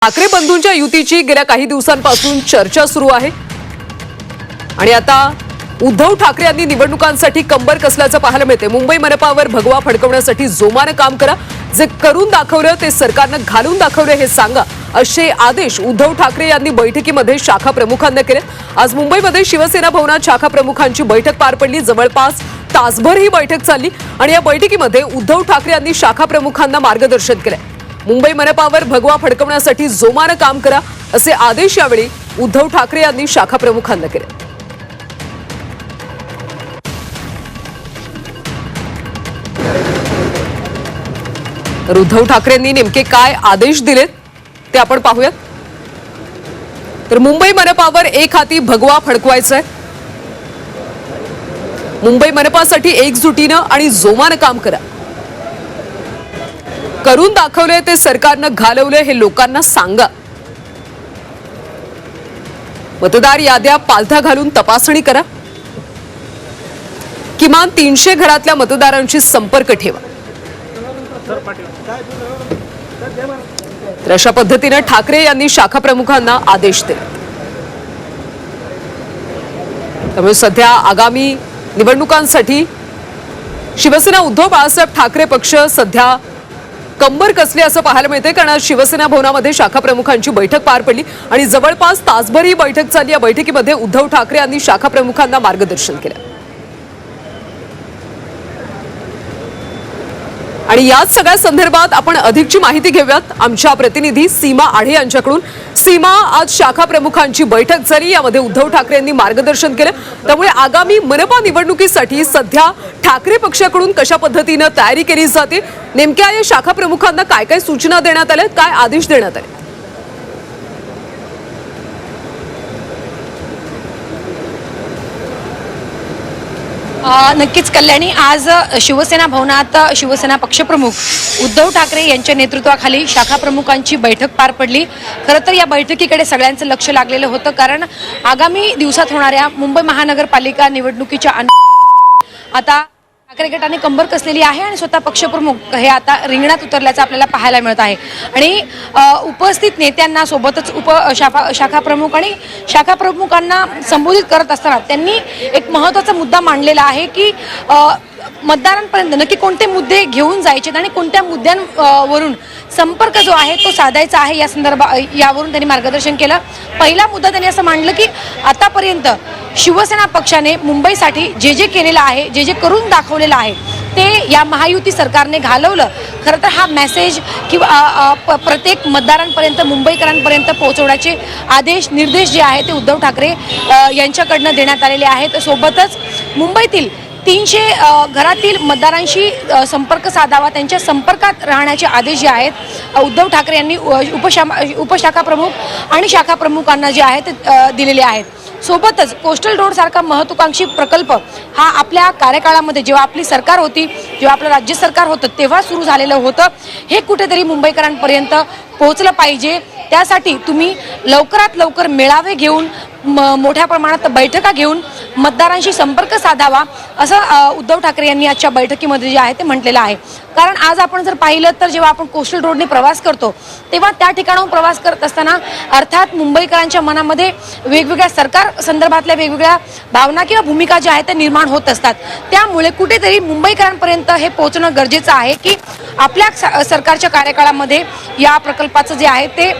ठाकरे बंधूंच्या युतीची गेल्या काही दिवसांपासून चर्चा सुरू आहे आणि आता उद्धव ठाकरे यांनी निवडणुकांसाठी कंबर कसल्याचं पाहायला मिळते। मुंबई मनपावर भगवा फडकवण्यासाठी जोमाने काम करा, जे करून दाखवलं ते सरकारनं घालून दाखवलं हे सांगा, असे आदेश उद्धव ठाकरे यांनी बैठकीमध्ये शाखा प्रमुखांना केले। आज मुंबईमध्ये शिवसेना भवनात शाखा प्रमुखांची बैठक पार पडली। जवळपास तासभर ही बैठक चालली आणि या बैठकीमध्ये उद्धव ठाकरे यांनी शाखा प्रमुखांना मार्गदर्शन केले। मुंबई मनपावर भगवा फडकवण्यासाठी जोमाने काम करा, असे आदेश यावेळी उद्धव ठाकरे यांनी शाखा प्रमुखांना केले। तर उद्धव ठाकरेंनी नेमके काय आदेश दिलेत ते आपण पाहूयात। तर मुंबई मनपावर एक हाती भगवा फडकवायचा आहे। मुंबई मनपासाठी एकजुटीनं आणि जोमानं काम करा, करून दाखवले ते सरकारनं घालवले हे लोकांना सांगा। मतदार याद्या पालथा घालून तपासणी करा, किमान 300 घरातल्या मतदारांशी संपर्क ठेवा। तर अशा पद्धतीने ठाकरे यांनी शाखा प्रमुखांना आदेश दिले। त्यामुळे सध्या आगामी निवडणुकांसाठी शिवसेना उद्धव बाळासाहेब ठाकरे पक्ष सध्या कंबर कसले असं पाहायला मिळते, कारण आज शिवसेना भवनामध्ये शाखा प्रमुखांची बैठक पार पडली आणि जवळपास तासभर ही बैठक चालली। या बैठकीमध्ये उद्धव ठाकरे यांनी शाखा प्रमुखांना मार्गदर्शन केलं आणि याच सगळ्या संदर्भात आपण अधिकची माहिती घेऊयात आमच्या प्रतिनिधी सीमा आढे यांच्याकडून। सीमा, आज शाखा प्रमुखांची बैठक झाली, यामध्ये उद्धव ठाकरे यांनी मार्गदर्शन केलं। त्यामुळे आगामी मनपा निवडणुकीसाठी सध्या ठाकरे पक्षाकडून कशा पद्धतीने तयारी केली जाते, नेमक्या या शाखा प्रमुखांना काय काय सूचना देण्यात आल्या, काय आदेश देण्यात आले? नक्कीच कल्याणी, आज शिवसेना भवनात शिवसेना पक्षप्रमुख उद्धव ठाकरे यांच्या नेतृत्वाखाली शाखा प्रमुखांची बैठक पार पडली। खरं तर या बैठकीकडे सगळ्यांचं लक्ष लागलेलं होतं, कारण आगामी दिवसात होणाऱ्या मुंबई महानगरपालिका निवडणुकीच्या आता ठाकरे गटाने कंबर कसलेली आहे आणि स्वतः पक्षप्रमुख हे आता रिंगणात उतरल्याचं आपल्याला पाहायला मिळत आहे। आणि उपस्थित नेत्यांना सोबतच शाखा प्रमुख आणि शाखा प्रमुखांना संबोधित करत असताना त्यांनी एक महत्त्वाचा मुद्दा मांडलेला आहे की मतदारांपर्यंत नक्की कोणते मुद्दे घेऊन जायचे आणि कोणत्या मुद्द्यांवरून संपर्क जो आहे तो साधायचा आहे, या संदर्भात यावरून त्यांनी मार्गदर्शन केलं। पहिला मुद्दा त्यांनी असं मांडलं की आतापर्यंत शिवसेना पक्षाने मुंबईसाठी जे जे केलेलं आहे, जे जे करून दाखवलेलं आहे ते या महायुती सरकारने घालवलं। खरं तर हा मेसेज किंवा प्रत्येक मतदारांपर्यंत, मुंबईकरांपर्यंत पोहोचवण्याचे आदेश, निर्देश जे आहे ते उद्धव ठाकरे यांच्याकडनं देण्यात आलेले आहेत। सोबतच मुंबईतील 300 घरातील मतदारांशी संपर्क साधावा, त्यांच्या संपर्कात राहण्याचे आदेश जे आहेत उद्धव ठाकरे यांनी उपशाखा प्रमुख आणि शाखा प्रमुखांना जे आहेत ते दिलेले आहेत। सोबतच कोस्टल रोड सारखा महत्त्वाकांक्षी प्रकल्प हा आपल्या कार्यकाळामध्ये, जेव्हा आपली सरकार होती, जेव्हा आपलं राज्य सरकार होतं तेव्हा सुरू झालेलं होतं, हे कुठेतरी मुंबईकरांपर्यंत पोहोचलं पाहिजे। त्यासाठी तुम्ही लवकरात लवकर मेळावे घेऊन, मोठ्या प्रमाणात बैठका घेऊन मतदारांशी संपर्क साधावा, असं उद्धव ठाकरे यांनी आजच्या बैठकीमध्ये जे आहे ते म्हटलेलं आहे। कारण आज आपण जर पाहिलं तर जेव्हा आपण कोस्टल रोडने प्रवास करतो तेव्हा त्या ठिकाणाहून प्रवास करत असताना अर्थात मुंबईकरांच्या मनामध्ये वेगवेगळ्या सरकार संदर्भातल्या वेगवेगळ्या भावना किंवा भूमिका ज्या आहेत त्या निर्माण होत असतात। त्यामुळे कुठेतरी मुंबईकरांपर्यंत हे पोहोचणं गरजेचं आहे की आपल्या सरकारच्या कार्यकाळामध्ये या प्रकल्पाचं जे आहे ते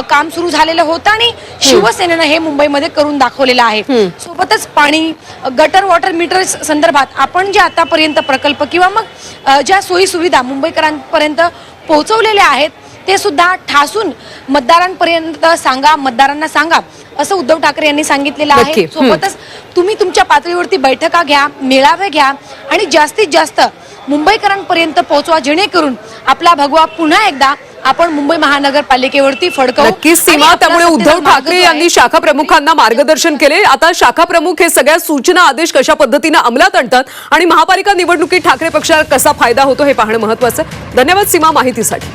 काम सुरू झालेलं होतं आणि शिवसेनेनं हे मुंबईमध्ये करून दाखवलेलं आहे। सोबतच पाणी, गटर वॉटर मीटर संदर्भात आपण जे आतापर्यंत प्रकल्प किंवा मग ज्या सोयी सुविधा मुंबईकरांपर्यंत पोहोचवलेल्या आहेत ते सुद्धा ठासून मतदारांपर्यंत सांगा, मतदारांना सांगा, असं उद्धव ठाकरे यांनी सांगितलेलं आहे। सोबतच तुम्ही तुमच्या पातळीवरती बैठका घ्या, मेळावे घ्या आणि जास्तीत जास्त मुंबईकरांपर्यंत पोहोचवा, जेणेकरून आपला भगवा पुन्हा एकदा आपण मुंबई महानगरपालिकेवरती फडकवू। नक्कीच सीमा, त्यामुळे उद्धव ठाकरे यांनी शाखा प्रमुखांना मार्गदर्शन केले। आता शाखा प्रमुख हे सगळ्या सूचना, आदेश कशा पद्धतीने अंमलात आणतात आणि महापालिका निवडणुकीत ठाकरे पक्षाला कसा फायदा होतो हे पाहणं महत्त्वाचं आहे। धन्यवाद सीमा माहितीसाठी।